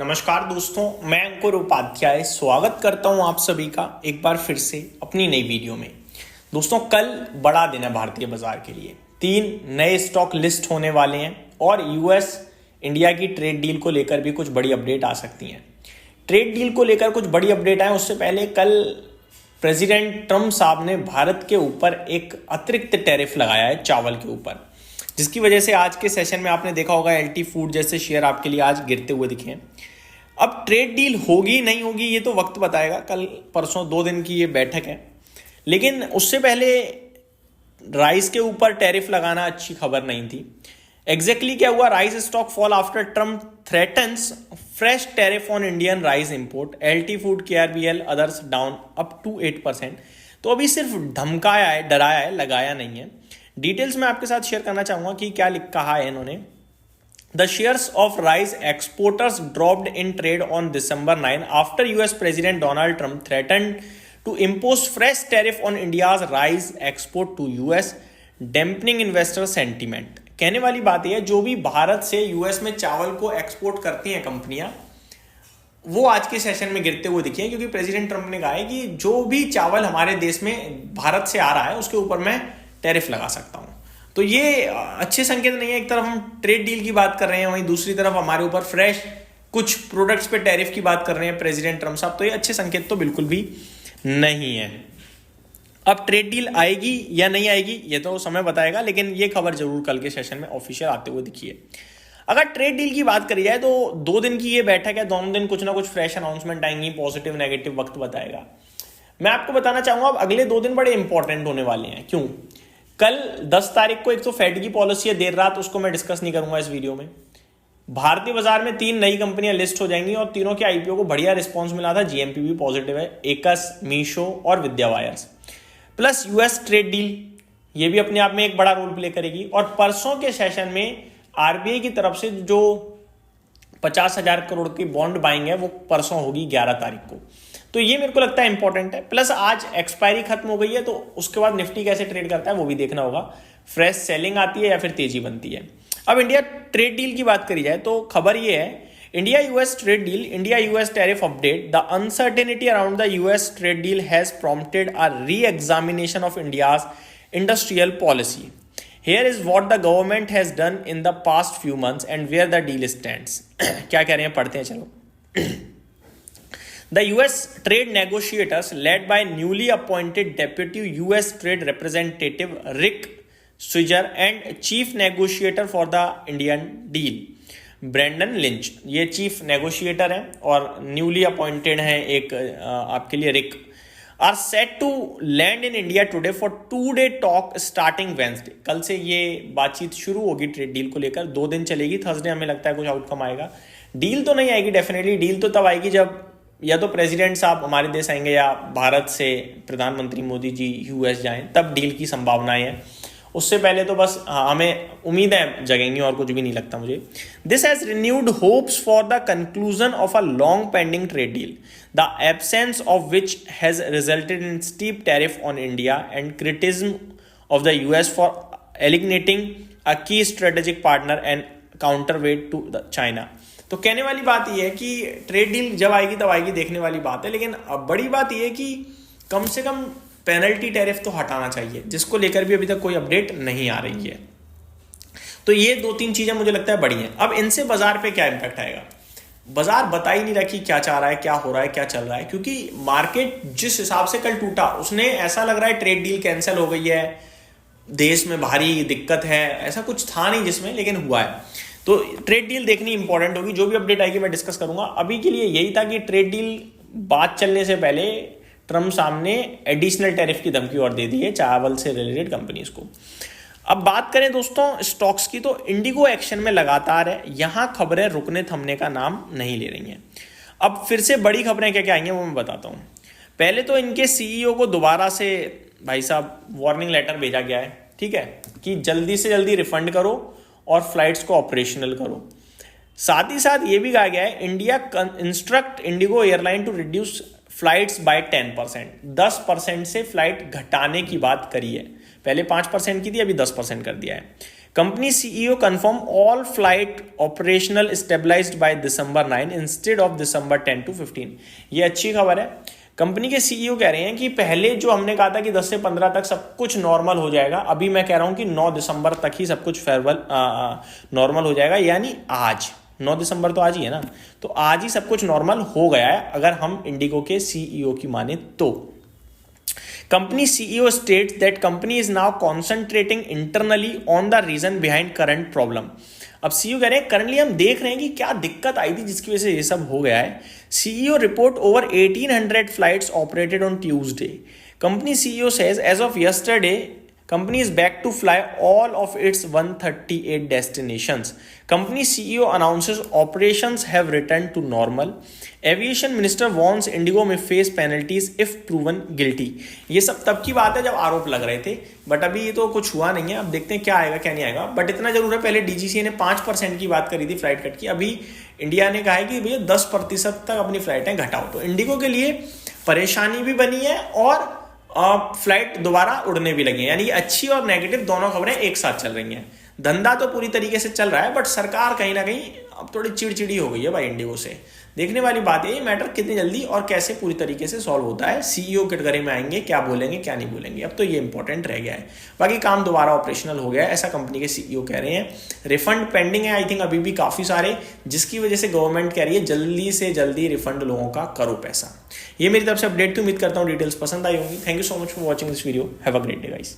नमस्कार दोस्तों, मैं अंकुर उपाध्याय स्वागत करता हूं आप सभी का एक बार फिर से अपनी नई वीडियो में। दोस्तों, कल बड़ा दिन है भारतीय बाजार के लिए। 3 नए स्टॉक लिस्ट होने वाले हैं और यूएस इंडिया की ट्रेड डील को लेकर भी कुछ बड़ी अपडेट आ सकती हैं। ट्रेड डील को लेकर कुछ बड़ी अपडेट आए उससे पहले कल प्रेसिडेंट ट्रंप साहब ने भारत के ऊपर एक अतिरिक्त टैरिफ लगाया है चावल के ऊपर, जिसकी वजह से आज के सेशन में आपने देखा होगा एलटी फूड जैसे शेयर आपके लिए आज गिरते हुए दिखे हैं। अब ट्रेड डील होगी नहीं होगी ये तो वक्त बताएगा, कल परसों 2 दिन की ये बैठक है। लेकिन उससे पहले राइस के ऊपर टैरिफ लगाना अच्छी खबर नहीं थी। एग्जैक्टली क्या हुआ? Rice stock fall after Trump threatens fresh tariff on Indian rice import, LT food, KRBL others down up to 8%। तो अभी सिर्फ धमकाया है, डराया है, लगाया नहीं है। डिटेल्स में आपके साथ शेयर करना चाहूंगा कि क्या कहा है इन्होंने। The shares of rice exporters dropped in trade on December 9 after US President Donald Trump threatened to impose fresh tariff on India's rice export to US, dampening investor sentiment। कहने वाली बात यह है, जो भी भारत से यूएस में चावल को एक्सपोर्ट करती हैं कंपनियां, वो आज के सेशन में गिरते हुए दिखे हैं, क्योंकि प्रेसिडेंट ट्रंप ने कहा है कि जो भी चावल हमारे देश में भारत से आ रहा है उसके ऊपर मैं टैरिफ लगा सकता हूं। तो ये अच्छे संकेत नहीं है। एक तरफ हम ट्रेड डील की बात कर रहे हैं, वहीं दूसरी तरफ हमारे ऊपर फ्रेश कुछ प्रोडक्ट्स पे टैरिफ की बात कर रहे हैं प्रेसिडेंट ट्रंप साहब। तो ये अच्छे संकेत तो बिल्कुल भी नहीं है। अब ट्रेड डील आएगी या नहीं आएगी ये तो समय बताएगा, लेकिन ये खबर जरूर कल के सेशन में ऑफिशियल आते हुए दिखी है। अगर ट्रेड डील की बात करी जाए तो 2 दिन की ये बैठक है, दोनों दिन कुछ ना कुछ फ्रेश अनाउंसमेंट आएंगी, पॉजिटिव नेगेटिव वक्त बताएगा। मैं आपको बताना चाहूंगा अब अगले 2 दिन बड़े इंपॉर्टेंट होने वाले हैं। क्यों? कल 10 तारीख को एक तो फेड की पॉलिसी है देर रात, उसको मैं डिस्कस नहीं करूंगा इस वीडियो में। भारतीय बाजार में 3 नई कंपनियां लिस्ट हो जाएंगी और तीनों के आईपीओ को बढ़िया रिस्पांस मिला था। जीएमपी भी पॉजिटिव है, एकस, मीशो और Vidya wires. Plus US trade deal, ये भी अपने आप में एक बड़ा रोल प्ले करेगी। और परसों के सेशन में आरबीआई की तरफ से जो 50,000 करोड़ की बॉन्ड बाइंग है वो परसों होगी 11 तारीख को। तो ये मेरे को लगता है इंपॉर्टेंट है। प्लस आज एक्सपायरी खत्म हो गई है, तो उसके बाद निफ्टी कैसे ट्रेड करता है वो भी देखना होगा। फ्रेश सेलिंग आती है या फिर तेजी बनती है। अब इंडिया ट्रेड डील की बात करी जाए तो खबर ये है, India US trade deal, India US tariff update, the uncertainty around the US trade deal has prompted a re examination of India's industrial policy. Here is what the government has done in the past few months and where the deal stands। क्या कह रहे हैं, पढ़ते हैं चलो। The US trade negotiators led by newly appointed Deputy US Trade Representative Rick Switzer and Chief Negotiator for the Indian Deal Brandon Lynch, ये chief negotiator हैं और न्यूली अपॉइंटेड हैं एक आपके लिए रिक, are set to land in India today for 2-day talk starting Wednesday। कल से ये बातचीत शुरू होगी ट्रेड डील को लेकर, 2 दिन चलेगी। थर्सडे हमें लगता है कुछ आउटकम आएगा। डील तो नहीं आएगी डेफिनेटली, डील तो तब आएगी जब या तो प्रेसिडेंट साहब हमारे देश आएंगे या भारत से प्रधानमंत्री मोदी जी यूएस जाएं, तब डील की संभावनाएं हैं। उससे पहले तो बस हमें उम्मीदें जगेंगी और कुछ भी नहीं लगता मुझे। This has renewed hopes for the conclusion of a long pending trade deal, the absence of which has resulted in steep tariff on India and criticism of the US for alienating a key strategic partner and counterweight to the China. तो कहने वाली बात यह है कि trade deal जब आएगी तब आएगी, देखने वाली बात है। लेकिन अब बड़ी बात यह है कि कम से कम पेनल्टी टैरिफ तो हटाना चाहिए, जिसको लेकर भी अभी तक कोई अपडेट नहीं आ रही है। तो ये 2-3 चीजें मुझे लगता है बड़ी हैं। अब इनसे बाजार पे क्या इंपैक्ट आएगा? बाजार बता ही नहीं रहा कि क्या चाह रहा है, क्या हो रहा है, क्या चल रहा है, क्योंकि मार्केट जिस हिसाब से कल टूटा उसने ऐसा लग रहा है ट्रेड डील कैंसिल हो गई है, देश में भारी दिक्कत है, ऐसा कुछ था नहीं जिसमें, लेकिन हुआ है। तो ट्रेड डील देखनी इंपॉर्टेंट होगी। जो भी अपडेट आएगी मैं डिस्कस करूंगा। अभी के लिए यही था कि ट्रेड डील बात चलने से पहले ट्रम्प सामने एडिशनल टैरिफ की धमकी और दे दी है चावल से रिलेटेड कंपनीज को। अब बात करें दोस्तों स्टॉक्स की, तो इंडिगो एक्शन में लगातार है। यहां खबरें रुकने थमने का नाम नहीं ले रही हैं। अब फिर से बड़ी खबरें क्या क्या आई हैं वो मैं बताता हूं। पहले तो इनके सीईओ को दोबारा से भाई साहब वार्निंग लेटर भेजा गया है, ठीक है, कि जल्दी से जल्दी रिफंड करो और फ्लाइट्स को ऑपरेशनल करो। साथ ही साथ ये भी कहा गया है India instruct IndiGo airline to reduce flights by 10%, 10% से फ्लाइट घटाने की बात करी है। पहले 5% की थी, अभी 10% कर दिया है। Company CEO confirm all flight operational stabilised by December 9 instead of December 10 to 15। ये अच्छी खबर है। कंपनी के सीईओ कह रहे हैं कि पहले जो हमने कहा था कि 10 से 15 तक सब कुछ नॉर्मल हो जाएगा, अभी मैं कह रहा हूं कि 9 दिसंबर तक ही सब कुछ नॉर्मल हो जाएगा, यानी आज 9 दिसंबर तो आज ही है ना, तो आज ही सब कुछ नॉर्मल हो गया है अगर हम इंडिगो के सीईओ की माने तो। Company CEO states that company is now concentrating internally on the reason behind current problem. अब सीईओ कह रहे हैं करंटली हम देख रहे हैं कि क्या दिक्कत आई थी जिसकी वजह से ये सब हो गया है। CEO report over 1800 flights operated on Tuesday. Company CEO says as of yesterday company is back to fly all of its 138 destinations. Company CEO announces operations have returned to normal. Aviation Minister warns Indigo may face penalties if proven guilty. ये सब तब की बात है जब आरोप लग रहे थे, बट अभी ये तो कुछ हुआ नहीं है। अब देखते हैं क्या आएगा क्या नहीं आएगा। बट इतना जरूर है, पहले डीजीसीए ने 5% की बात करी थी फ्लाइट कट की, अभी इंडिया ने कहा है कि भैया 10% तक अपनी फ्लाइटें घटाओ। तो इंडिगो के लिए परेशानी भी बनी है और फ्लाइट दोबारा उड़ने भी लगी है, यानी अच्छी और नेगेटिव दोनों खबरें एक साथ चल रही हैं। धंधा तो पूरी तरीके से चल रहा है, बट सरकार कहीं ना कहीं अब थोड़ी चिड़चिड़ी हो गई है भाई इंडिगो से। देखने वाली बात है ये मैटर कितनी जल्दी और कैसे पूरी तरीके से सॉल्व होता है। सीईओ कटघरे में आएंगे, क्या बोलेंगे क्या नहीं बोलेंगे, अब तो ये इंपॉर्टेंट रह गया है। बाकी काम दोबारा ऑपरेशनल हो गया है, ऐसा कंपनी के सीईओ कह रहे हैं। रिफंड पेंडिंग है आई थिंक अभी भी काफी सारे, जिसकी वजह से गवर्नमेंट कह रही है जल्दी से जल्दी रिफंड लोगों का करो पैसा। ये मेरी तरफ से अपडेट थी, उम्मीद करता हूँ डिटेल्स पसंद आई होंगी। Thank you so much for watching this video. Have a great day guys.